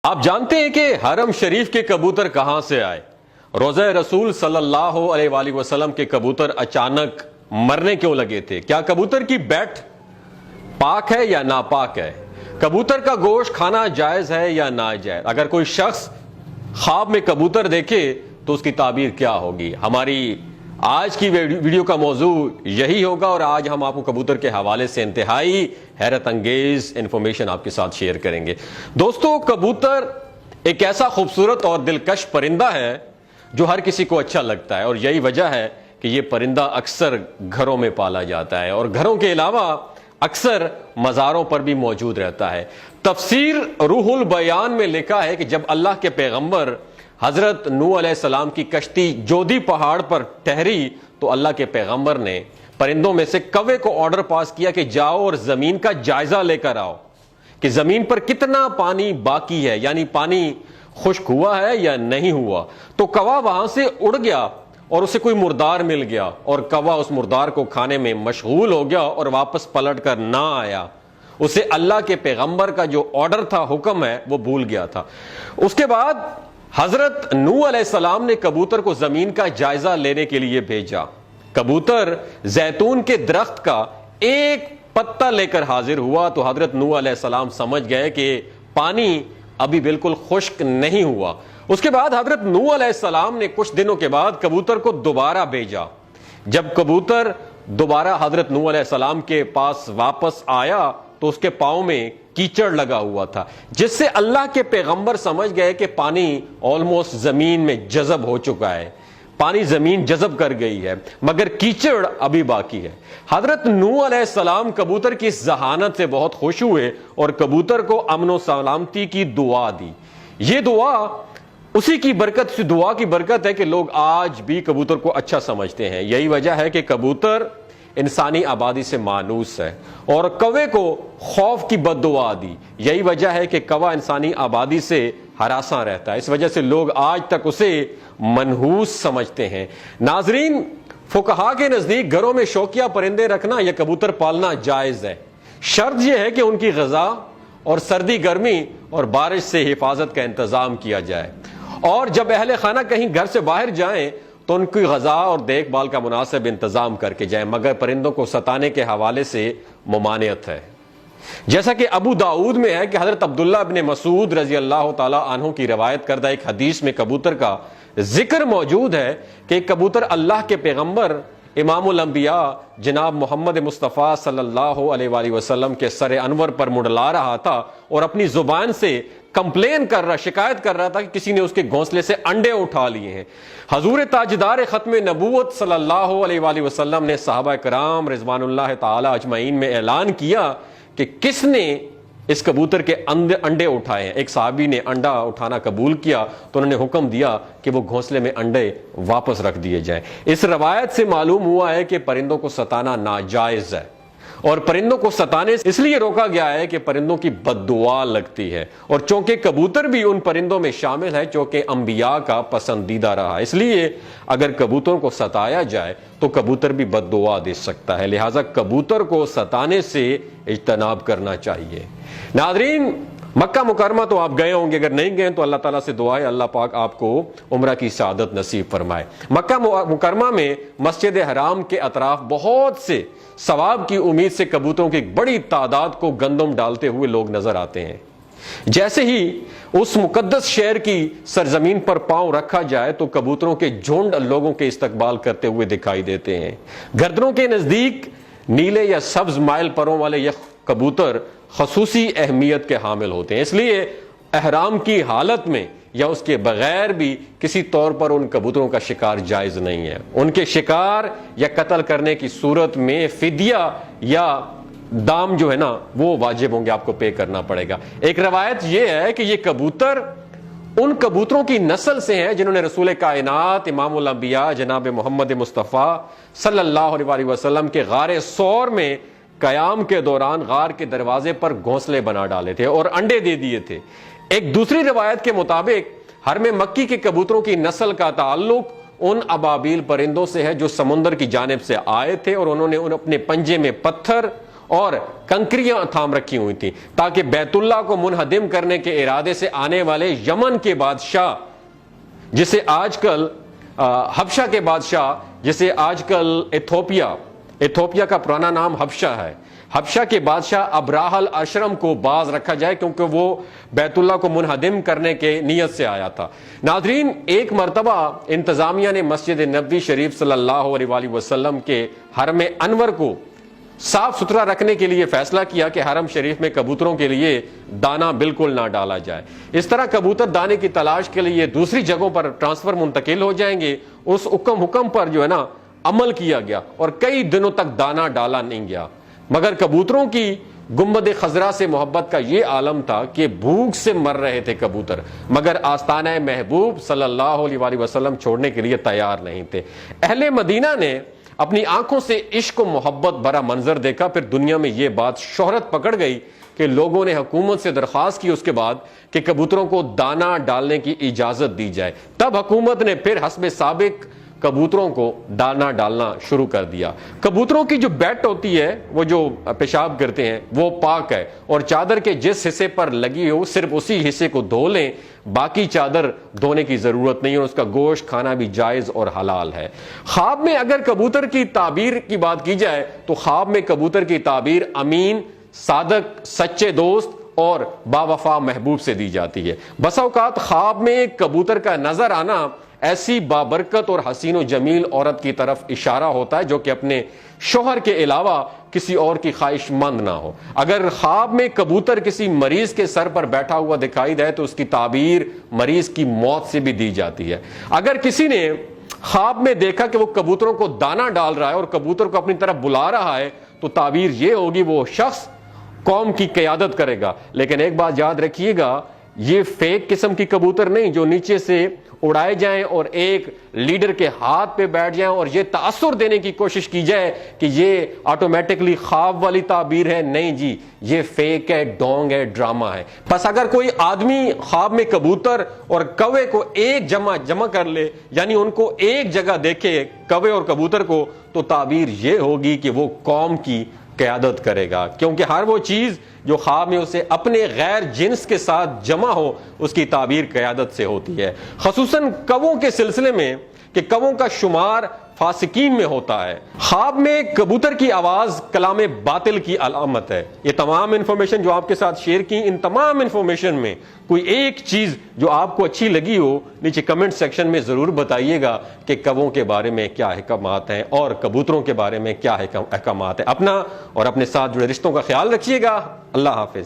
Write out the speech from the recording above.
آپ جانتے ہیں کہ حرم شریف کے کبوتر کہاں سے آئے؟ روضہ رسول صلی اللہ علیہ وآلہ وسلم کے کبوتر اچانک مرنے کیوں لگے تھے؟ کیا کبوتر کی بیٹ پاک ہے یا ناپاک ہے؟ کبوتر کا گوشت کھانا جائز ہے یا ناجائز؟ اگر کوئی شخص خواب میں کبوتر دیکھے تو اس کی تعبیر کیا ہوگی؟ ہماری آج کی ویڈیو کا موضوع یہی ہوگا، اور آج ہم آپ کو کبوتر کے حوالے سے انتہائی حیرت انگیز انفارمیشن آپ کے ساتھ شیئر کریں گے۔ دوستو، کبوتر ایک ایسا خوبصورت اور دلکش پرندہ ہے جو ہر کسی کو اچھا لگتا ہے، اور یہی وجہ ہے کہ یہ پرندہ اکثر گھروں میں پالا جاتا ہے اور گھروں کے علاوہ اکثر مزاروں پر بھی موجود رہتا ہے۔ تفسیر روح البیان میں لکھا ہے کہ جب اللہ کے پیغمبر حضرت نوح علیہ السلام کی کشتی جودی پہاڑ پر ٹھہری تو اللہ کے پیغمبر نے پرندوں میں سے کوے کو آرڈر پاس کیا کہ جاؤ اور زمین کا جائزہ لے کر آؤ کہ زمین پر کتنا پانی باقی ہے، یعنی پانی خشک ہوا ہے یا نہیں ہوا۔ تو کوا وہاں سے اڑ گیا اور اسے کوئی مردار مل گیا، اور کوا اس مردار کو کھانے میں مشغول ہو گیا اور واپس پلٹ کر نہ آیا۔ اسے اللہ کے پیغمبر کا جو آرڈر تھا، حکم ہے، وہ بھول گیا تھا۔ اس کے بعد حضرت نوح علیہ السلام نے کبوتر کو زمین کا جائزہ لینے کے لیے بھیجا۔ کبوتر زیتون کے درخت کا ایک پتا لے کر حاضر ہوا تو حضرت نوح علیہ السلام سمجھ گئے کہ پانی ابھی بالکل خشک نہیں ہوا۔ اس کے بعد حضرت نوح علیہ السلام نے کچھ دنوں کے بعد کبوتر کو دوبارہ بھیجا۔ جب کبوتر دوبارہ حضرت نوح علیہ السلام کے پاس واپس آیا تو اس کے پاؤں میں کیچڑ لگا ہوا تھا، جس سے اللہ کے پیغمبر سمجھ گئے کہ پانی آلموسٹ زمین میں جذب ہو چکا ہے، پانی زمین جذب کر گئی ہے، مگر کیچڑ ابھی باقی ہے۔ حضرت نوح علیہ السلام کبوتر کی اس ذہانت سے بہت خوش ہوئے اور کبوتر کو امن و سلامتی کی دعا دی۔ یہ دعا اسی کی برکت، دعا کی برکت ہے کہ لوگ آج بھی کبوتر کو اچھا سمجھتے ہیں۔ یہی وجہ ہے کہ کبوتر انسانی آبادی سے مانوس ہے، اور کوے کو خوف کی بد دعا دی۔ یہی وجہ ہے کہ کوا انسانی آبادی سے ہراساں رہتا ہے، اس وجہ سے لوگ آج تک اسے منحوس سمجھتے ہیں۔ ناظرین، فقہا کے نزدیک گھروں میں شوقیہ پرندے رکھنا یا کبوتر پالنا جائز ہے۔ شرط یہ ہے کہ ان کی غذا اور سردی گرمی اور بارش سے حفاظت کا انتظام کیا جائے، اور جب اہل خانہ کہیں گھر سے باہر جائیں تو ان کی غذا اور دیکھ بھال کا مناسب انتظام کر کے جائیں، مگر پرندوں کو ستانے کے حوالے سے ممانعت ہے۔ جیسا کہ ابو داؤد میں ہے کہ حضرت عبداللہ ابن مسعود رضی اللہ تعالی عنہ کی روایت کردہ ایک حدیث میں کبوتر کا ذکر موجود ہے کہ ایک کبوتر اللہ کے پیغمبر امام الانبیاء جناب محمد مصطفیٰ صلی اللہ علیہ وآلہ وسلم کے سر انور پر منڈلا رہا تھا اور اپنی زبان سے کمپلین کر رہا، شکایت کر رہا تھا کہ کسی نے اس کے گھونسلے سے انڈے اٹھا لیے ہیں۔ حضور تاجدار ختم نبوت صلی اللہ علیہ وآلہ وسلم نے صحابہ کرام رضوان اللہ تعالی اجمعین میں اعلان کیا کہ کس نے اس کبوتر کے انڈے اٹھائے ہیں۔ ایک صحابی نے انڈا اٹھانا قبول کیا تو انہوں نے حکم دیا کہ وہ گھونسلے میں انڈے واپس رکھ دیے جائیں۔ اس روایت سے معلوم ہوا ہے کہ پرندوں کو ستانا ناجائز ہے، اور پرندوں کو ستانے سے اس لیے روکا گیا ہے کہ پرندوں کی بد دعا لگتی ہے، اور چونکہ کبوتر بھی ان پرندوں میں شامل ہے چونکہ انبیاء کا پسندیدہ رہا، اس لیے اگر کبوتروں کو ستایا جائے تو کبوتر بھی بد دعا دے سکتا ہے، لہٰذا کبوتر کو ستانے سے اجتناب کرنا چاہیے۔ ناظرین، مکہ مکرمہ تو آپ گئے ہوں گے، اگر نہیں گئے تو اللہ تعالیٰ سے دعا ہے اللہ پاک آپ کو عمرہ کی سعادت نصیب فرمائے۔ مکہ مکرمہ میں مسجد حرام کے اطراف بہت سے ثواب کی امید سے کبوتروں کی ایک بڑی تعداد کو گندم ڈالتے ہوئے لوگ نظر آتے ہیں۔ جیسے ہی اس مقدس شہر کی سرزمین پر پاؤں رکھا جائے تو کبوتروں کے جھنڈ لوگوں کے استقبال کرتے ہوئے دکھائی دیتے ہیں۔ گردنوں کے نزدیک نیلے یا سبز مائل پروں والے یہ کبوتر خصوصی اہمیت کے حامل ہوتے ہیں، اس لیے احرام کی حالت میں یا اس کے بغیر بھی کسی طور پر ان کبوتروں کا شکار جائز نہیں ہے۔ ان کے شکار یا قتل کرنے کی صورت میں فدیہ یا دام جو ہے نا وہ واجب ہوں گے، آپ کو پے کرنا پڑے گا۔ ایک روایت یہ ہے کہ یہ کبوتر ان کبوتروں کی نسل سے ہیں جنہوں نے رسول کائنات امام الانبیاء جناب محمد مصطفیٰ صلی اللہ علیہ وسلم کے غار ثور میں قیام کے دوران غار کے دروازے پر گھونسلے بنا ڈالے تھے اور انڈے دے دیے تھے۔ ایک دوسری روایت کے مطابق حرم مکی کے کبوتروں کی نسل کا تعلق ان ابابیل پرندوں سے ہے جو سمندر کی جانب سے آئے تھے، اور انہوں نے اپنے پنجے میں پتھر اور کنکریاں تھام رکھی ہوئی تھیں تاکہ بیت اللہ کو منہدم کرنے کے ارادے سے آنے والے یمن کے بادشاہ، جسے آج کل حبشہ کے بادشاہ، جسے آج کل ایتھوپیا کا پرانا نام حبشہ ہے، حبشہ کے بادشاہ ابراہ الاشرم کو باز رکھا جائے، کیونکہ وہ بیت اللہ کو منہدم کرنے کے نیت سے آیا تھا۔ ناظرین، ایک مرتبہ انتظامیہ نے مسجد نبوی شریف صلی اللہ علیہ وآلہ وسلم کے حرم انور کو صاف ستھرا رکھنے کے لیے فیصلہ کیا کہ حرم شریف میں کبوتروں کے لیے دانہ بالکل نہ ڈالا جائے۔ اس طرح کبوتر دانے کی تلاش کے لیے دوسری جگہوں پر ٹرانسفر منتقل ہو جائیں گے۔ اس حکم پر جو ہے نا عمل کیا گیا اور کئی دنوں تک دانہ ڈالا نہیں گیا، مگر کبوتروں کی گنبد خضرا سے محبت کا یہ عالم تھا کہ بھوک سے مر رہے تھے کبوتر، مگر آستانہ محبوب صلی اللہ علیہ وآلہ وسلم چھوڑنے کے لیے تیار نہیں تھے۔ اہل مدینہ نے اپنی آنکھوں سے عشق و محبت بھرا منظر دیکھا، پھر دنیا میں یہ بات شہرت پکڑ گئی کہ لوگوں نے حکومت سے درخواست کی اس کے بعد کہ کبوتروں کو دانہ ڈالنے کی اجازت دی جائے۔ تب حکومت نے پھر حسب سابق کبوتروں کو دانہ ڈالنا شروع کر دیا۔ کبوتروں کی جو بیٹ ہوتی ہے، وہ جو پیشاب کرتے ہیں، وہ پاک ہے، اور چادر کے جس حصے پر لگی ہو صرف اسی حصے کو دھو لیں، باقی چادر دھونے کی ضرورت نہیں، اور اس کا گوشت کھانا بھی جائز اور حلال ہے۔ خواب میں اگر کبوتر کی تعبیر کی بات کی جائے تو خواب میں کبوتر کی تعبیر امین، صادق، سچے دوست اور باوفا محبوب سے دی جاتی ہے۔ بسا اوقات خواب میں کبوتر کا نظر آنا ایسی بابرکت اور حسین و جمیل عورت کی طرف اشارہ ہوتا ہے جو کہ اپنے شوہر کے علاوہ کسی اور کی خواہش مند نہ ہو۔ اگر خواب میں کبوتر کسی مریض کے سر پر بیٹھا ہوا دکھائی دے تو اس کی تعبیر مریض کی موت سے بھی دی جاتی ہے۔ اگر کسی نے خواب میں دیکھا کہ وہ کبوتروں کو دانہ ڈال رہا ہے اور کبوتر کو اپنی طرف بلا رہا ہے تو تعبیر یہ ہوگی وہ شخص قوم کی قیادت کرے گا۔ لیکن ایک بات یاد رکھیے گا، یہ فیک قسم کی کبوتر نہیں جو نیچے سے اڑائے جائیں اور ایک لیڈر کے ہاتھ پہ بیٹھ جائیں اور یہ تاثر دینے کی کوشش کی جائے کہ یہ آٹومیٹکلی خواب والی تعبیر ہے۔ نہیں جی، یہ فیک ہے، ڈونگ ہے، ڈرامہ ہے۔ بس اگر کوئی آدمی خواب میں کبوتر اور کوے کو ایک جمع کر لے، یعنی ان کو ایک جگہ دیکھے، کوے اور کبوتر کو، تو تعبیر یہ ہوگی کہ وہ قوم کی قیادت کرے گا، کیونکہ ہر وہ چیز جو خواب میں اسے اپنے غیر جنس کے ساتھ جمع ہو اس کی تعبیر قیادت سے ہوتی ہے، خصوصاً کووں کے سلسلے میں کہ کووں کا شمار فاسقین میں ہوتا ہے۔ خواب میں کبوتر کی آواز کلام باطل کی علامت ہے۔ یہ تمام انفارمیشن جو آپ کے ساتھ شیئر کی، ان تمام انفارمیشن میں کوئی ایک چیز جو آپ کو اچھی لگی ہو نیچے کمنٹ سیکشن میں ضرور بتائیے گا کہ کووں کے بارے میں کیا احکامات ہیں اور کبوتروں کے بارے میں کیا احکامات ہیں۔ اپنا اور اپنے ساتھ جڑے رشتوں کا خیال رکھیے گا۔ اللہ حافظ۔